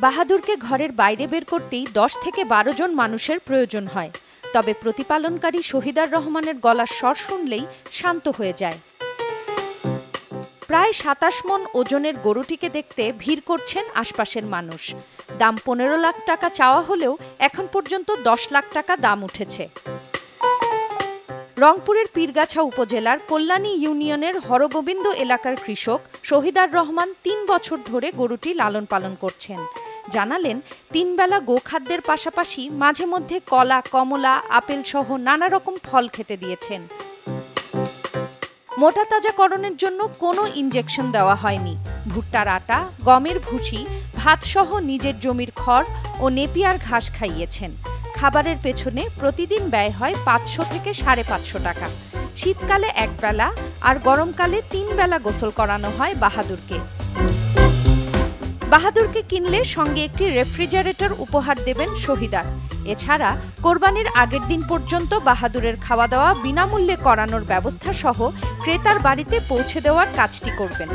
বাহাদুরকে ঘরের বাইরে বের করতেই 10 থেকে 12 জন মানুষের প্রয়োজন হয়। তবে প্রতিপালনকারী শহীদার রহমানের গলার স্বর শুনলেই শান্ত হয়ে যায়। প্রায় 27 মণ ওজনের গরুটিকে দেখতে ভিড় করছেন আশপাশের মানুষ। দাম 15 লাখ টাকা চাওয়া হলেও এখন পর্যন্ত 10 লাখ টাকা দাম উঠেছে। রংপুরের পীরগাছা উপজেলার কল্যাণী ইউনিয়নের হরগোবিন্দ এলাকার কৃষক শহীদার রহমান 3 বছর ধরে গরুটি লালন পালন করছেন। জানালেন, 3 বেলা গোখাদ্যের পাশাপাশি মাঝে মধ্যে কলা, কমলা, আপেল সহ নানা রকম ফল খেতে দিয়েছেন। মোটা তাজাকরণের জন্য কোনো ইনজেকশন দেওয়া হয়নি। ভুট্টার আটা, গমের ভুসি, ভাত সহ নিজের জমির খড় ও নেপিয়ার ঘাস খাইয়েছেন। খাবারের পেছনে প্রতিদিন ব্যয় হয় 500 থেকে 550 টাকা। শীতকালে 1 বেলা আর গরমকালে 3 বেলা গোসল করানো হয় বাহাদুরকে। বাহাদুরকে কিনলে সঙ্গে একটি রেফ্রিজারেটর উপহার দেবেন শহীদার। এছাড়া কোরবানির আগের দিন পর্যন্ত বাহাদুরের খাওয়া দাওয়া বিনামূল্যে করানোর ব্যবস্থা সহ ক্রেতার বাড়িতে পৌঁছে দেওয়ার কাজটি করবেন।